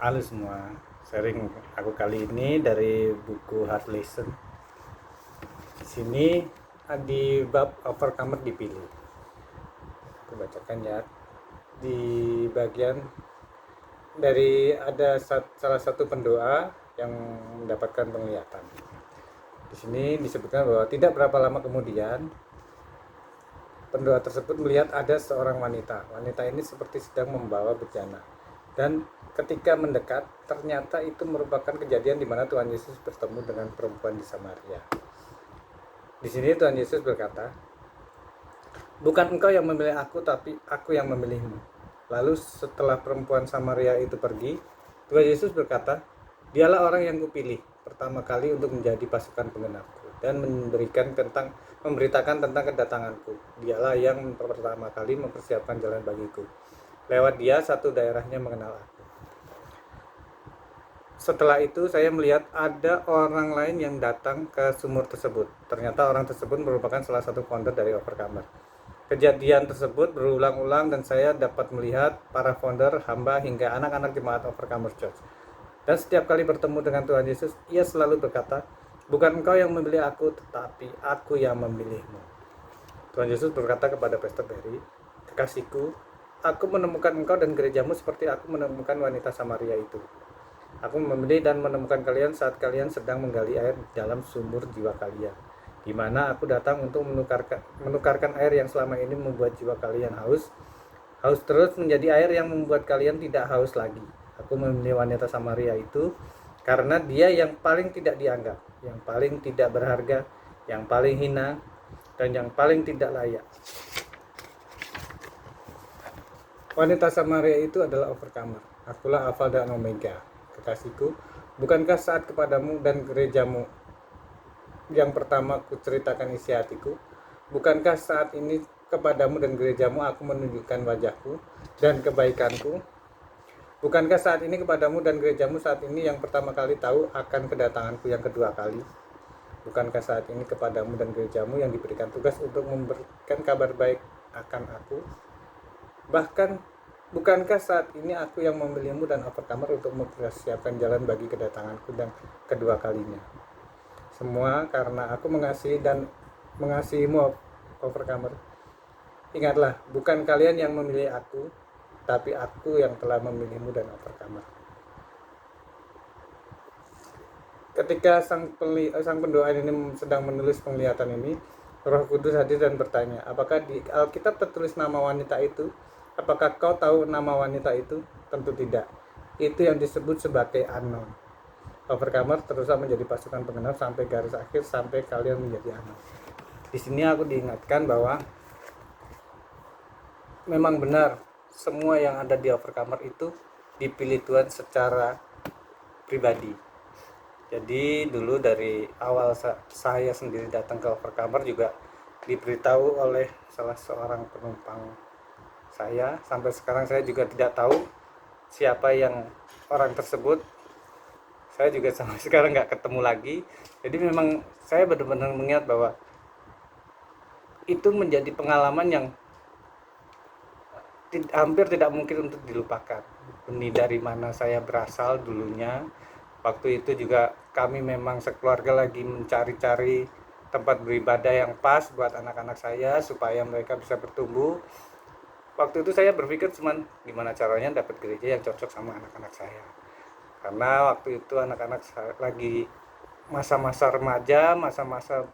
Halo semua, sharing aku kali ini dari buku Hard Lesson. Di sini di bab overcomer dipilih. Aku bacakan ya. Di bagian dari ada salah satu pendoa yang mendapatkan penglihatan. Di sini disebutkan bahwa tidak berapa lama kemudian pendoa tersebut melihat ada seorang wanita. Wanita ini seperti sedang membawa bejana. Dan ketika mendekat, ternyata itu merupakan kejadian di mana Tuhan Yesus bertemu dengan perempuan di Samaria. Di sini Tuhan Yesus berkata, "Bukan engkau yang memilih aku, tapi aku yang memilihmu." Lalu setelah perempuan Samaria itu pergi, Tuhan Yesus berkata, "Dialah orang yang kupilih pertama kali untuk menjadi pasukan penggenapku dan memberitakan tentang kedatanganku. Dialah yang pertama kali mempersiapkan jalan bagiku. Lewat dia satu daerahnya mengenal aku." Setelah itu saya melihat ada orang lain yang datang ke sumur tersebut. Ternyata orang tersebut merupakan salah satu founder dari Overcomer. Kejadian tersebut berulang-ulang dan saya dapat melihat para founder, hamba, hingga anak-anak jemaat Overcomer Church. Dan setiap kali bertemu dengan Tuhan Yesus, ia selalu berkata, "Bukan engkau yang memilih aku, tetapi aku yang memilihmu." Tuhan Yesus berkata kepada Pastor Barry, "Kekasihku, aku menemukan engkau dan gerejamu seperti aku menemukan wanita Samaria itu. Aku memilih dan menemukan kalian saat kalian sedang menggali air di dalam sumur jiwa kalian, di mana aku datang untuk menukarkan air yang selama ini membuat jiwa kalian haus terus menjadi air yang membuat kalian tidak haus lagi. Aku memilih wanita Samaria itu karena dia yang paling tidak dianggap, yang paling tidak berharga, yang paling hina, dan yang paling tidak layak." Wanita Samaria itu adalah overcomer. Akulah Alfa dan Omega. Kekasihku, bukankah saat kepadamu dan gerejamu yang pertama kuceritakan isi hatiku? Bukankah saat ini kepadamu dan gerejamu aku menunjukkan wajahku dan kebaikanku? Bukankah saat ini kepadamu dan gerejamu saat ini yang pertama kali tahu akan kedatanganku yang kedua kali? Bukankah saat ini kepadamu dan gerejamu yang diberikan tugas untuk memberikan kabar baik akan aku? Bahkan, bukankah saat ini aku yang memilihmu dan overcomer untuk mempersiapkan jalan bagi kedatanganku dan kedua kalinya? Semua karena aku mengasihimu, overcomer. Ingatlah, bukan kalian yang memilih aku, tapi aku yang telah memilihmu dan overcomer. Ketika sang pendoa ini sedang menulis penglihatan ini, Roh Kudus hadir dan bertanya, "Apakah di Alkitab tertulis nama wanita itu? Apakah kau tahu nama wanita itu?" Tentu tidak. Itu yang disebut sebagai anon. Overcomer teruslah menjadi pasukan penggenap sampai garis akhir, sampai kalian menjadi anon. Di sini aku diingatkan bahwa memang benar semua yang ada di Overcomer itu dipilih Tuhan secara pribadi. Jadi dulu dari awal saya sendiri datang ke Overcomer juga diberitahu oleh salah seorang penumpang saya. Sampai sekarang saya juga tidak tahu siapa yang orang tersebut. Saya juga sampai sekarang nggak ketemu lagi. Jadi memang saya benar-benar mengingat bahwa itu menjadi pengalaman yang hampir tidak mungkin untuk dilupakan. Ini dari mana saya berasal dulunya. Waktu itu juga kami memang sekeluarga lagi mencari-cari tempat beribadah yang pas buat anak-anak saya supaya mereka bisa bertumbuh. Waktu itu saya berpikir cuman gimana caranya dapat gereja yang cocok sama anak-anak saya. Karena waktu itu anak-anak lagi masa-masa remaja, masa-masa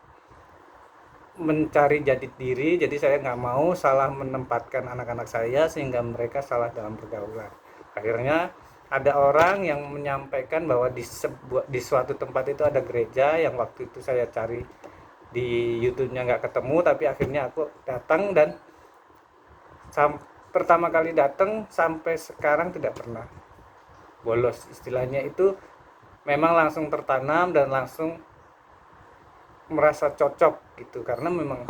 mencari jati diri, jadi saya nggak mau salah menempatkan anak-anak saya sehingga mereka salah dalam pergaulan. Akhirnya ada orang yang menyampaikan bahwa di suatu tempat itu ada gereja yang waktu itu saya cari di YouTube-nya nggak ketemu, tapi akhirnya aku datang dan pertama kali datang sampai sekarang tidak pernah bolos. Istilahnya itu memang langsung tertanam dan langsung merasa cocok gitu, karena memang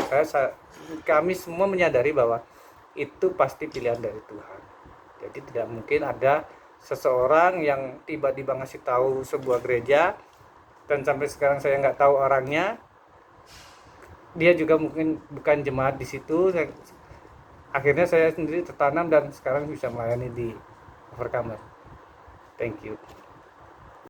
kami semua menyadari bahwa itu pasti pilihan dari Tuhan. Jadi tidak mungkin ada seseorang yang tiba-tiba ngasih tahu sebuah gereja dan sampai sekarang saya nggak tahu orangnya, dia juga mungkin bukan jemaat di situ. Akhirnya saya sendiri tertanam dan sekarang bisa melayani di overcomer. Thank you.